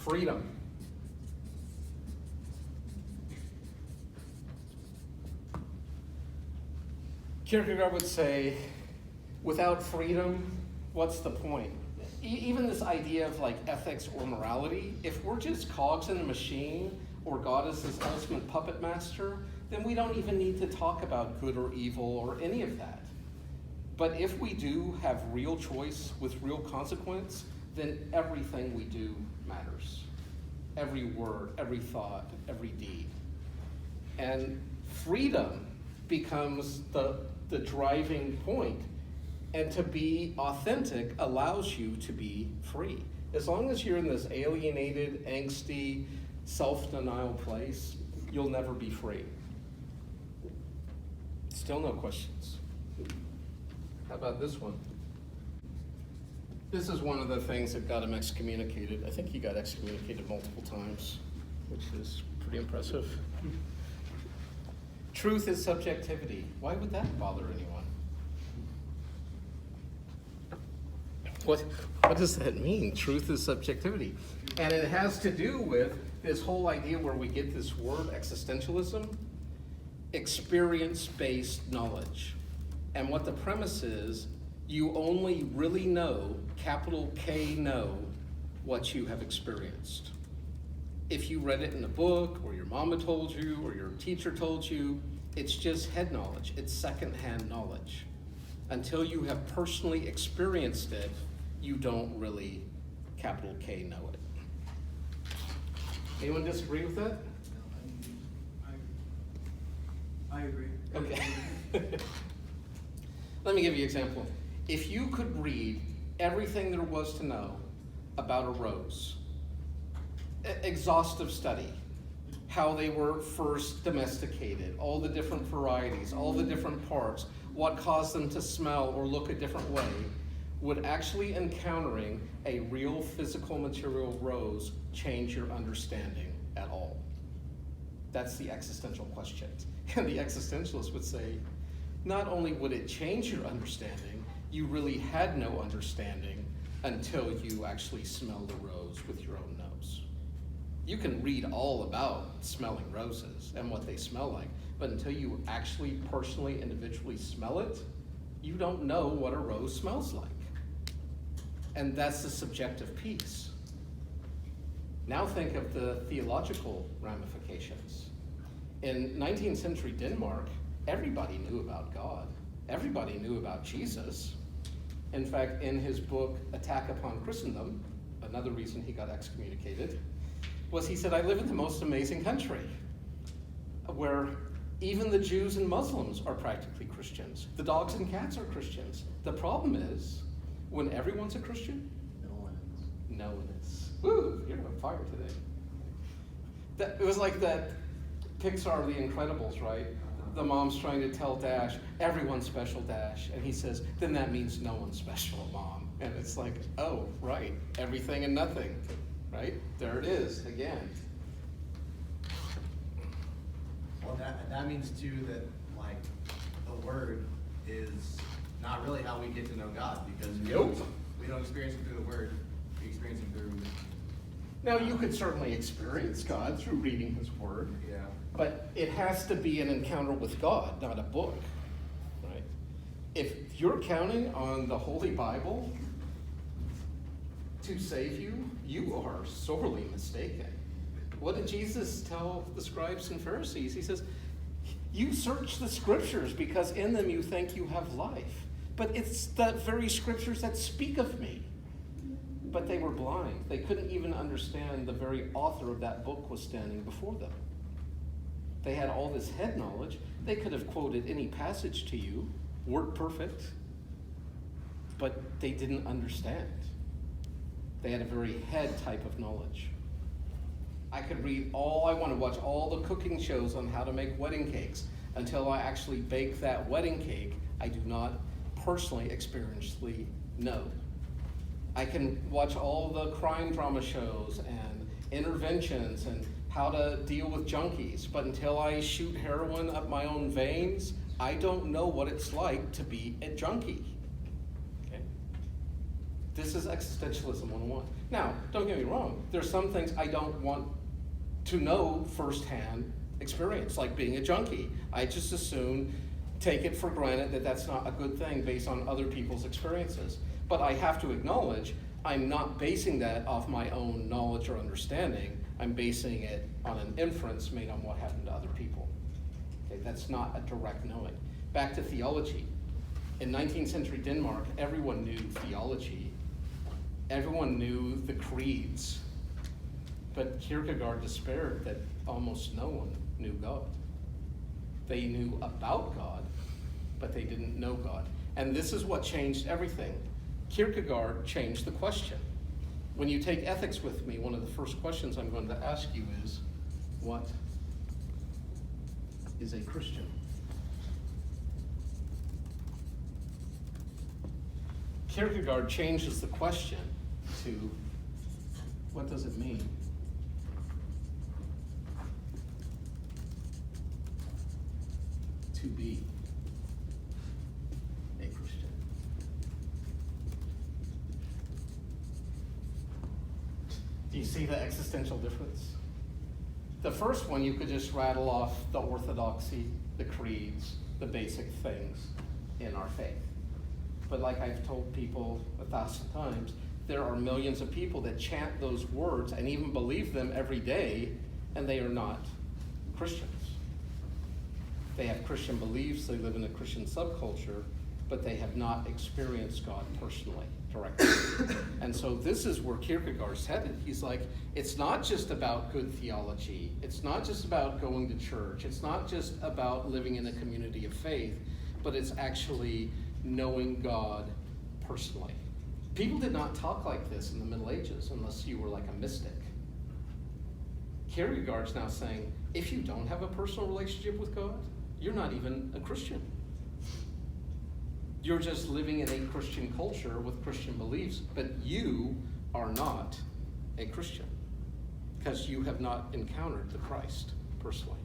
freedom. Kierkegaard would say, without freedom, what's the point? Even this idea of like ethics or morality, if we're just cogs in a machine or God is this ultimate puppet master, then we don't even need to talk about good or evil or any of that. But if we do have real choice with real consequence, then everything we do matters. Every word, every thought, every deed. And freedom becomes the driving point. And to be authentic allows you to be free. As long as you're in this alienated, angsty, self-denial place, you'll never be free. Still no questions. How about this one? This is one of the things that got him excommunicated. I think he got excommunicated multiple times, which is pretty impressive. Truth is subjectivity. Why would that bother anyone? What does that mean? Truth is subjectivity. And it has to do with this whole idea where we get this word existentialism, experience-based knowledge. And what the premise is, you only really know, capital K know, what you have experienced. If you read it in a book, or your mama told you, or your teacher told you, it's just head knowledge. It's secondhand knowledge. Until you have personally experienced it, you don't really, capital K, know it. Anyone disagree with that? I agree. Okay. Let me give you an example. If you could read everything there was to know about a rose, exhaustive study, how they were first domesticated, all the different varieties, all the different parts, what caused them to smell or look a different way, would actually encountering a real physical material rose change your understanding at all? That's the existential question. And the existentialist would say, not only would it change your understanding, you really had no understanding until you actually smell the rose with your own nose. You can read all about smelling roses and what they smell like, but until you actually personally, individually smell it, you don't know what a rose smells like. And that's the subjective piece. Now think of the theological ramifications. In 19th century Denmark, everybody knew about God. Everybody knew about Jesus. In fact, in his book, Attack Upon Christendom, another reason he got excommunicated, was he said, I live in the most amazing country where even the Jews and Muslims are practically Christians. The dogs and cats are Christians. The problem is, when everyone's a Christian, No one is. no one is. Woo, you're on fire today. It was like that Pixar, The Incredibles, right? The mom's trying to tell Dash, everyone's special, Dash. And he says, then that means no one's special, Mom. And it's like, oh, right, everything and nothing, right? There it is, again. Well, that means too that like the word is not really how we get to know God, because we don't experience Him through the word. We experience Him through. Now, you could certainly experience God through reading his word. Yeah. But it has to be an encounter with God, not a book, right? If you're counting on the Holy Bible to save you, you are sorely mistaken. What did Jesus tell the scribes and Pharisees? He says, you search the scriptures because in them you think you have life. But it's the very scriptures that speak of me. But they were blind. They couldn't even understand the very author of that book was standing before them. They had all this head knowledge. They could have quoted any passage to you, word perfect, but they didn't understand. They had a very head type of knowledge. I could read I want to watch all the cooking shows on how to make wedding cakes. Until I actually bake that wedding cake, I do not personally, experientially know. I can watch all the crime drama shows and interventions and how to deal with junkies, but until I shoot heroin up my own veins, I don't know what it's like to be a junkie. Okay? This is Existentialism 101. Now, don't get me wrong, there's some things I don't want to know firsthand experience, like being a junkie. I just as soon take it for granted that that's not a good thing based on other people's experiences. But I have to acknowledge I'm not basing that off my own knowledge or understanding. I'm basing it on an inference made on what happened to other people. Okay, that's not a direct knowing. Back to theology. In 19th century Denmark, everyone knew theology. Everyone knew the creeds. But Kierkegaard despaired that almost no one knew God. They knew about God, but they didn't know God. And this is what changed everything. Kierkegaard changed the question. When you take ethics with me, one of the first questions I'm going to ask you is, what is a Christian? Kierkegaard changes the question to, what does it mean to be a Christian? Do you see the existential difference? The first one, you could just rattle off the orthodoxy, the creeds, the basic things in our faith. But like I've told people 1,000 times, there are millions of people that chant those words and even believe them every day, and they are not Christians. They have Christian beliefs, they live in a Christian subculture, but they have not experienced God personally, directly. And so this is where Kierkegaard's headed. He's like, it's not just about good theology. It's not just about going to church. It's not just about living in a community of faith, but it's actually knowing God personally. People did not talk like this in the Middle Ages unless you were like a mystic. Kierkegaard's now saying, if you don't have a personal relationship with God, you're not even a Christian. You're just living in a Christian culture with Christian beliefs, but you are not a Christian because you have not encountered the Christ personally.